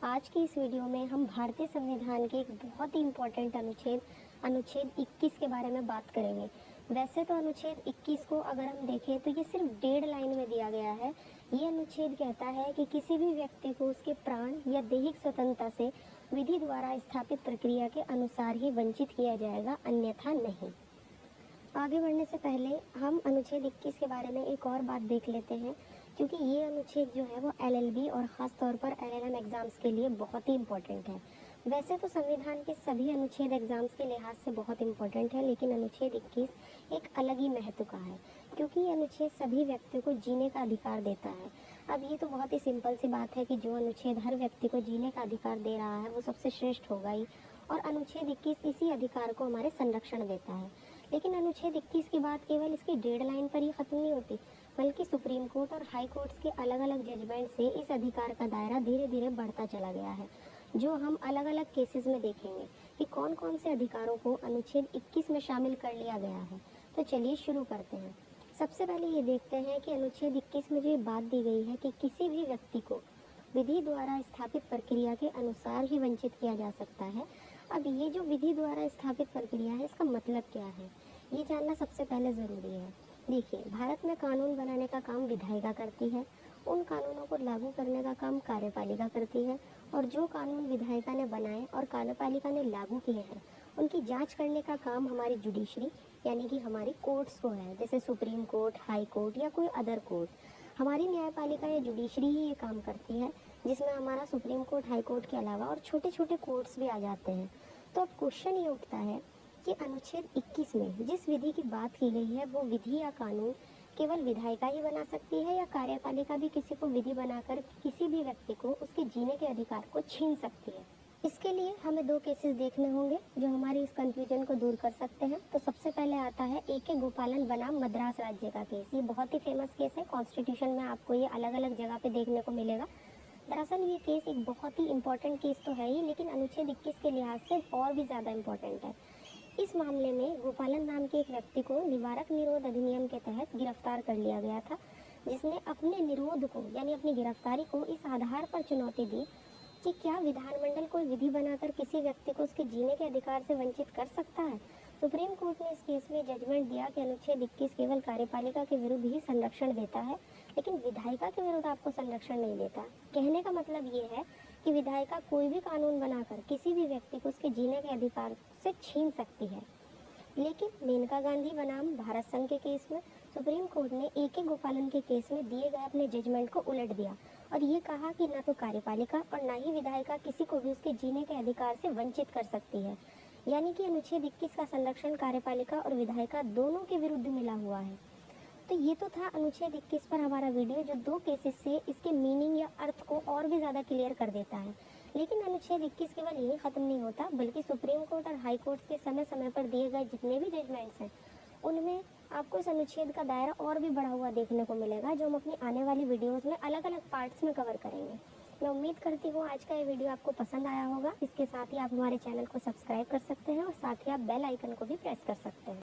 आज की इस वीडियो में हम भारतीय संविधान के एक बहुत ही इम्पोर्टेंट अनुच्छेद 21 के बारे में बात करेंगे। वैसे तो अनुच्छेद 21 को अगर हम देखें तो ये सिर्फ 1.5 लाइन में दिया गया है। ये अनुच्छेद कहता है कि किसी भी व्यक्ति को उसके प्राण या दैहिक स्वतंत्रता से विधि द्वारा स्थापित प्रक्रिया के अनुसार ही वंचित किया जाएगा, अन्यथा नहीं। आगे बढ़ने से पहले हम अनुच्छेद 21 के बारे में एक और बात देख लेते हैं, क्योंकि ये अनुच्छेद जो है वो एलएलबी और ख़ास तौर पर एलएलएम एग्ज़ाम्स के लिए बहुत ही इम्पोर्टेंट है। वैसे तो संविधान के सभी अनुच्छेद एग्ज़ाम्स के लिहाज से बहुत इम्पोर्टेंट है, लेकिन अनुच्छेद 21 एक अलग ही महत्व का है, क्योंकि ये अनुच्छेद सभी व्यक्तियों को जीने का अधिकार देता है। अब ये तो बहुत ही सिंपल सी बात है कि जो अनुच्छेद हर व्यक्ति को जीने का अधिकार दे रहा है वो सबसे श्रेष्ठ होगा ही, और अनुच्छेद 21 इसी अधिकार को हमारे संरक्षण देता है। लेकिन अनुच्छेद 21 की बात केवल इसकी 1.5 लाइन पर ही ख़त्म नहीं होती, बल्कि सुप्रीम कोर्ट और हाई कोर्ट्स के अलग अलग जजमेंट से इस अधिकार का दायरा धीरे धीरे बढ़ता चला गया है, जो हम अलग अलग केसेस में देखेंगे कि कौन कौन से अधिकारों को अनुच्छेद 21 में शामिल कर लिया गया है। तो चलिए शुरू करते हैं। सबसे पहले ये देखते हैं कि अनुच्छेद 21 में जो ये बात दी गई है कि किसी भी व्यक्ति को विधि द्वारा स्थापित प्रक्रिया के अनुसार ही वंचित किया जा सकता है। अब ये जो विधि द्वारा स्थापित प्रक्रिया है, इसका मतलब क्या है, ये जानना सबसे पहले ज़रूरी है। देखिए, भारत में कानून बनाने का काम विधायिका करती है, उन कानूनों को लागू करने का काम कार्यपालिका करती है, और जो कानून विधायिका ने बनाए और कार्यपालिका ने लागू किए हैं उनकी जांच करने का काम हमारी जुडिशरी यानी कि हमारी कोर्ट्स को है, जैसे सुप्रीम कोर्ट, हाई कोर्ट या कोई अदर कोर्ट। हमारी न्यायपालिका या जुडिशरी ही ये काम करती है, जिसमें हमारा सुप्रीम कोर्ट, हाई कोर्ट के अलावा और छोटे छोटे कोर्ट्स भी आ जाते हैं। तो अब क्वेश्चन ये उठता है कि अनुच्छेद 21 में जिस विधि की बात की गई है वो विधि या कानून केवल विधायिका ही बना सकती है, या कार्यपालिका भी किसी को विधि बनाकर किसी भी व्यक्ति को उसके जीने के अधिकार को छीन सकती है। इसके लिए हमें 2 केसेस देखने होंगे जो हमारी इस कंफ्यूजन को दूर कर सकते हैं। तो सबसे पहले आता है A.K. गोपालन बनाम मद्रास राज्य का केस। ये बहुत ही फेमस केस है, कॉन्स्टिट्यूशन में आपको ये अलग अलग जगह पे देखने को मिलेगा। दरअसल ये केस एक बहुत ही इम्पोर्टेंट केस तो है ही, लेकिन अनुच्छेद 21 के लिहाज से और भी ज़्यादा इम्पोर्टेंट है। इस मामले में गोपालन नाम के एक व्यक्ति को निवारक निरोध अधिनियम के तहत गिरफ्तार कर लिया गया था, जिसने अपने निरोध को यानी अपनी गिरफ्तारी को इस आधार पर चुनौती दी कि क्या विधानमंडल कोई विधि बनाकर किसी व्यक्ति को उसके जीने के अधिकार से वंचित कर सकता है। सुप्रीम कोर्ट ने इस केस में जजमेंट दिया कि अनुच्छेद 21 केवल कार्यपालिका के विरुद्ध ही संरक्षण देता है, लेकिन विधायिका के विरुद्ध आपको संरक्षण नहीं देता। कहने का मतलब ये है कि विधायिका कोई भी कानून बनाकर किसी भी व्यक्ति को उसके जीने के अधिकार से छीन सकती है। लेकिन मेनका गांधी बनाम भारत संघ के केस में सुप्रीम कोर्ट ने A.K. गोपालन के केस में दिए गए अपने जजमेंट को उलट दिया और ये कहा कि न तो कार्यपालिका और न ही विधायिका किसी को भी उसके जीने के अधिकार से वंचित कर सकती है। यानी कि अनुच्छेद 21 का संरक्षण कार्यपालिका और विधायिका दोनों के विरुद्ध मिला हुआ है। तो ये तो था अनुच्छेद 21 पर हमारा वीडियो, जो 2 केसेस से इसके मीनिंग या अर्थ को और भी ज़्यादा क्लियर कर देता है। लेकिन अनुच्छेद 21 केवल यही ख़त्म नहीं होता, बल्कि सुप्रीम कोर्ट और हाई कोर्ट के समय समय पर दिए गए जितने भी जजमेंट्स हैं उनमें आपको इस अनुच्छेद का दायरा और भी बढ़ा हुआ देखने को मिलेगा, जो हम अपनी आने वाली वीडियोज़ में अलग अलग पार्ट्स में कवर करेंगे। मैं उम्मीद करती हूँ आज का ये वीडियो आपको पसंद आया होगा। इसके साथ ही आप हमारे चैनल को सब्सक्राइब कर सकते हैं और साथ ही आप बेल आइकन को भी प्रेस कर सकते हैं।